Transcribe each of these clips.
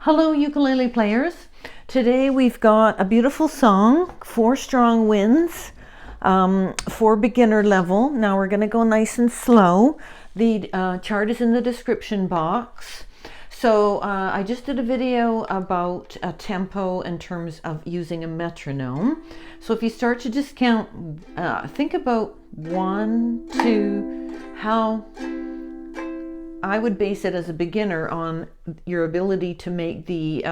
Hello ukulele players. Today we've got a beautiful song, 4 strong winds, for beginner level. Now we're going to go nice and slow. The chart is in the description box. So I just did a video about a tempo in terms of using a metronome. So if you start to just count, think about 1, 2, how I would base it as a beginner on your ability to make the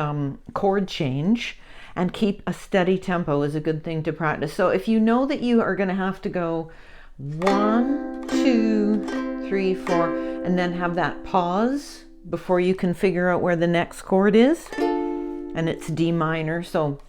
chord change and keep a steady tempo is a good thing to practice. So if you know that you are going to have to go 1, 2, 3, 4, and then have that pause before you can figure out where the next chord is, and it's D minor, so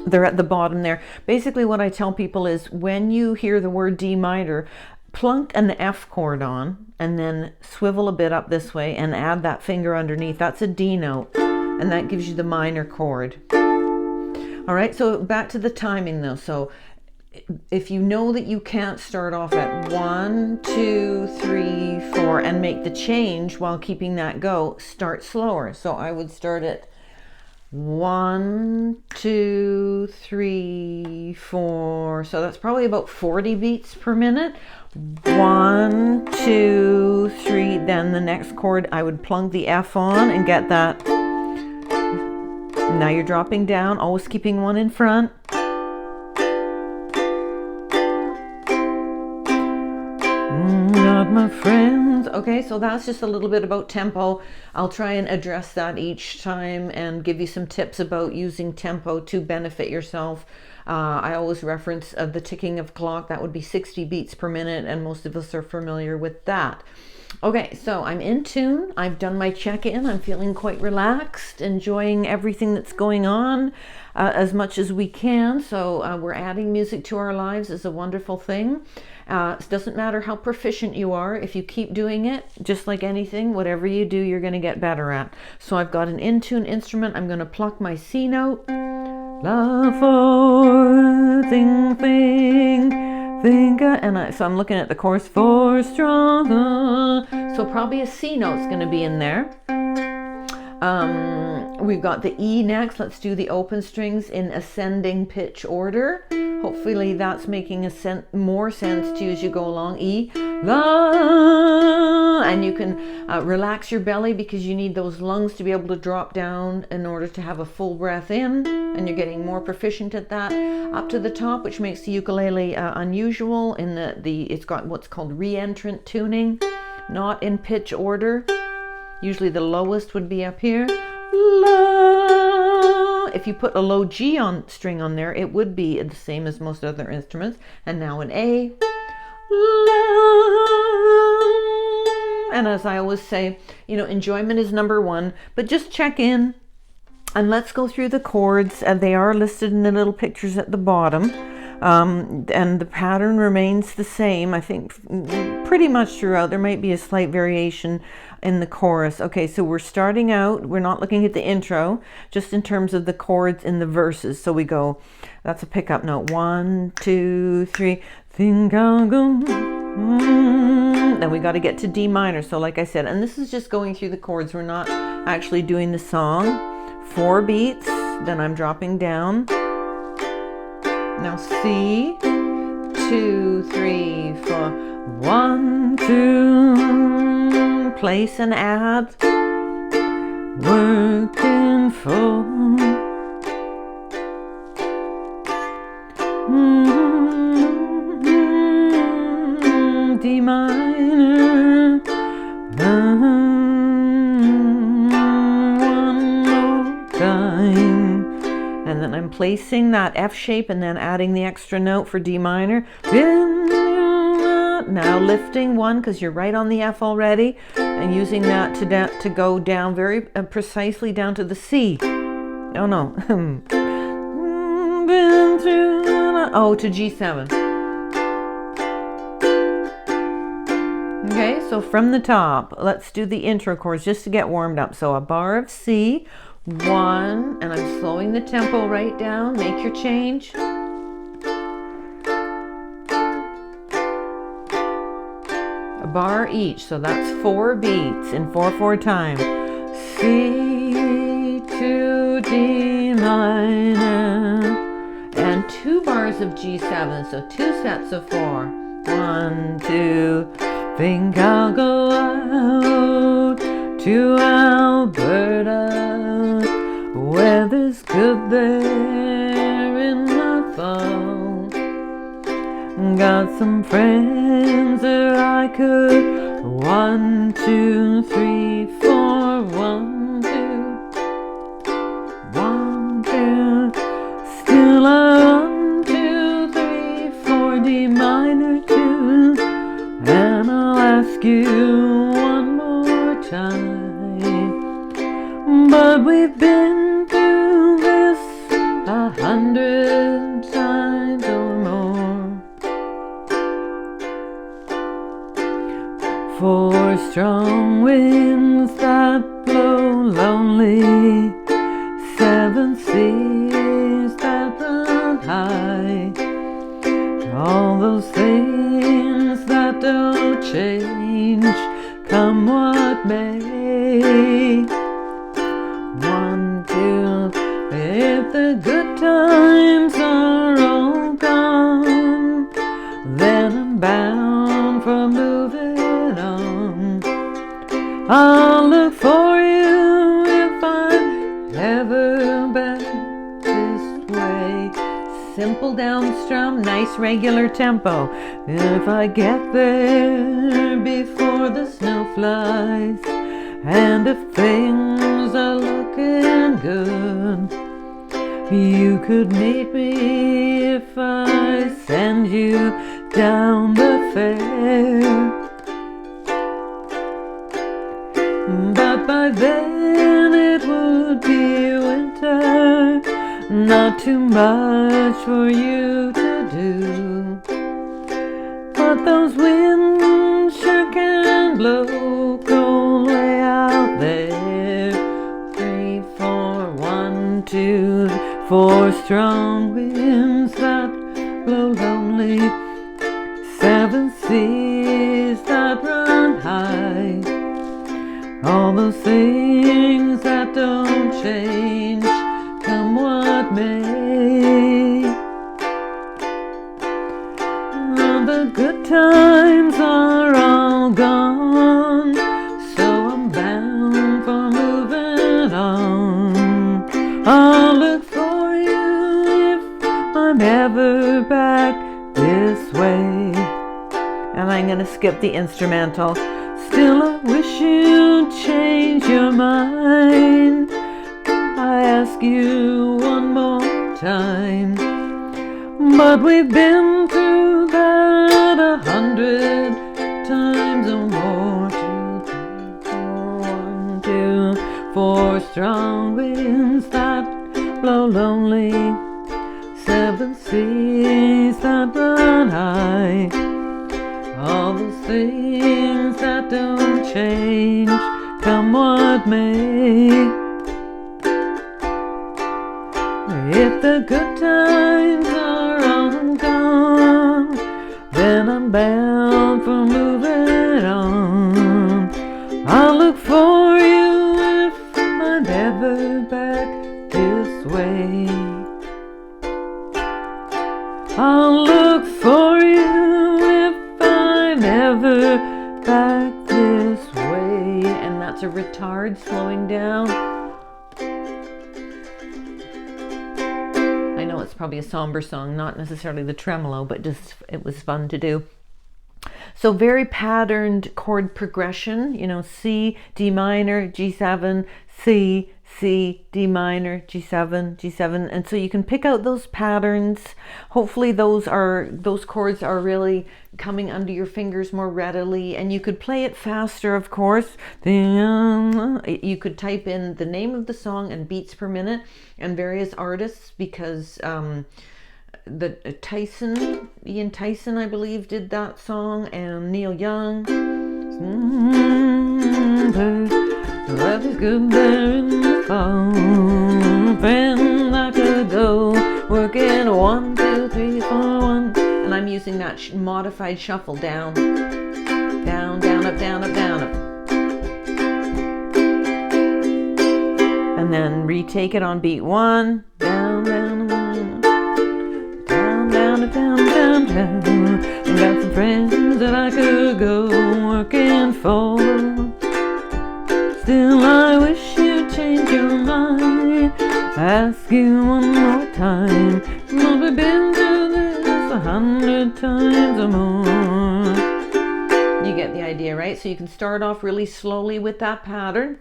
they're at the bottom there. Basically what I tell people is when you hear the word D minor, plunk an F chord on and then swivel a bit up this way and add that finger underneath. That's a D note, and that gives you the minor chord. All right, so back to the timing though. So if you know that you can't start off at 1, 2, 3, 4 and make the change while keeping that go, start slower. So I would start at 1, 2, 3, 4. So that's probably about 40 beats per minute. 1, 2, 3. Then the next chord, I would plunk the F on and get that. Now you're dropping down, always keeping one in front. Not my friends. Okay, so that's just a little bit about tempo. I'll try and address that each time and give you some tips about using tempo to benefit yourself. I always reference the ticking of clock. That would be 60 beats per minute, and most of us are familiar with that. Okay, so I'm in tune. I've done my check-in. I'm feeling quite relaxed, enjoying everything that's going on as much as we can. So we're adding music to our lives is a wonderful thing. It doesn't matter how proficient you are. If you keep doing it, just like anything, whatever you do, you're going to get better at. So I've got an in-tune instrument. I'm going to pluck my C note. La for think, and so I'm looking at the chorus, 4 strong. So probably a C note's going to be in there. We've got the E next. Let's do the open strings in ascending pitch order. Hopefully that's making more sense to you as you go along. E, la, and you can relax your belly because you need those lungs to be able to drop down in order to have a full breath in, and you're getting more proficient at that. Up to the top, which makes the ukulele unusual in it's got what's called re-entrant tuning, not in pitch order. Usually the lowest would be up here. La. If you put a low G string on there, it would be the same as most other instruments. And now an A. La. And as I always say, enjoyment is number 1, but just check in and let's go through the chords. They are listed in the little pictures at the bottom. And the pattern remains the same, I think, pretty much throughout. There might be a slight variation in the chorus. Okay, so we're starting out, we're not looking at the intro, just in terms of the chords in the verses. So we go, that's a pickup note, 1, 2, 3, think I'll go. Then we got to get to D minor. So like I said, and this is just going through the chords. We're not actually doing the song. 4 beats, then I'm dropping down. Now C, 2, 3, 4, 1, 2, place and add, working for, D minor, 1 more time. And then I'm placing that F shape and then adding the extra note for D minor. Now lifting 1 because you're right on the F already, and using that to go down very precisely down to the C. Oh no. Oh, to G7. Okay, so from the top, let's do the intro chords just to get warmed up. So a bar of C. 1, and I'm slowing the tempo right down. Make your change. A bar each, so that's 4 beats in 4/4 time. C, D minor, and 2 bars of G7, so 2 sets of 4. 1, 2, think I'll go out to Alberta. Weather's good there in the fall. Got some friends that I could 1, 2, 3, 4. 1, 2, 1, 2. Still a 1, 2, 3, 4 D minor 2, and I'll ask you one more time. But we've been through this 100 times or more. 4 strong winds that blow lonely, 7 seas that run high, all those things that don't change, come what may. 1, 2, if the good times are all gone, then I'm bound for moving on. I'll look for you if I'm ever back this way. Simple down strum, nice regular tempo. If I get there before the snow flies, and if things are looking good, you could meet me if I send you down the fair. But by then it would be winter, not too much for you to do. But those winds sure can blow cold way out there. 3, 4, 1, 2, 4 strong winds that blow lonely, 7 seas that run high, all those things that don't change, come what may. The good times are all gone, so I'm bound for moving on. I'll look for you if I'm ever back this way. And I'm going to skip the instrumental. Still I wish you'd change your mind. I ask you one more time. But we've been through that 100 times or more. 2, 3, 4, 1, 2, 4 strong winds that blow lonely, 7 seas that run high, all those things that don't change, come what may. If the good times are all gone, then I'm bound for moving on. I'll look for you if I'm ever back this way. I'll look for you if I'm ever back this way. And that's a retard slowing down. I know it's probably a somber song, not necessarily the tremolo, but just it was fun to do. So very patterned chord progression, you know, C, D minor, G7, C, C, D minor, G7, G7. And so you can pick out those patterns. Hopefully those chords are really coming under your fingers more readily, and you could play it faster, of course. You could type in the name of the song and beats per minute and various artists, because Ian Tyson, I believe, did that song, and Neil Young. Life is good there in the fall. Friend, I could go working 1, 2, 3, 4, 1. And I'm using that modified shuffle down, down, down, up, down, up, down, up. And and then retake it on beat 1. Down, down, down, down, down, down, down. I got some friends that I could go working for. Still I wish you'd change your mind. Ask you one more time. Well, we've been through this 100 times or more. You get the idea, right? So you can start off really slowly with that pattern.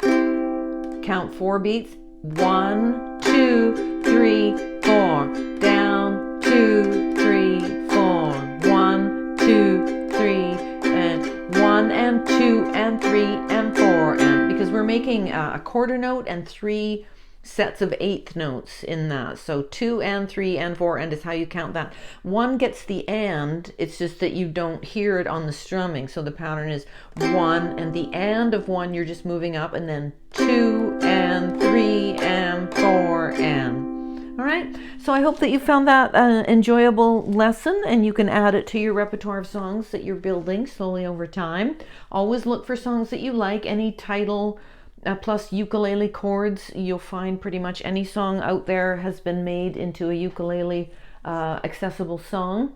Count 4 beats. 1, 2, 3, 4. Down, 2, 3, 4. 1, 2, 3, and 1 and 2 and 3 and 4. And because we're making a quarter note and 3 sets of 8th notes in that. So 2 and 3 and 4 and is how you count that. 1 gets the and, it's just that you don't hear it on the strumming. So the pattern is 1 and the and of 1 you're just moving up, and then 2 and 3 and 4 and. All right, so I hope that you found that an enjoyable lesson, and you can add it to your repertoire of songs that you're building slowly over time. Always look for songs that you like. Any title plus ukulele chords, you'll find pretty much any song out there has been made into a ukulele accessible song,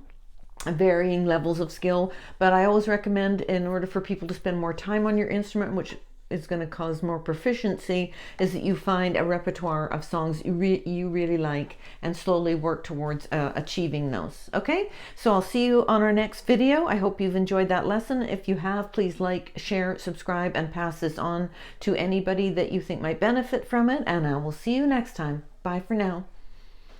varying levels of skill. But I always recommend, in order for people to spend more time on your instrument, which is going to cause more proficiency, is that you find a repertoire of songs you really like and slowly work towards achieving those. Okay, so I'll see you on our next video. I hope you've enjoyed that lesson. If you have, please like, share, subscribe, and pass this on to anybody that you think might benefit from it, and I will see you next time. Bye for now.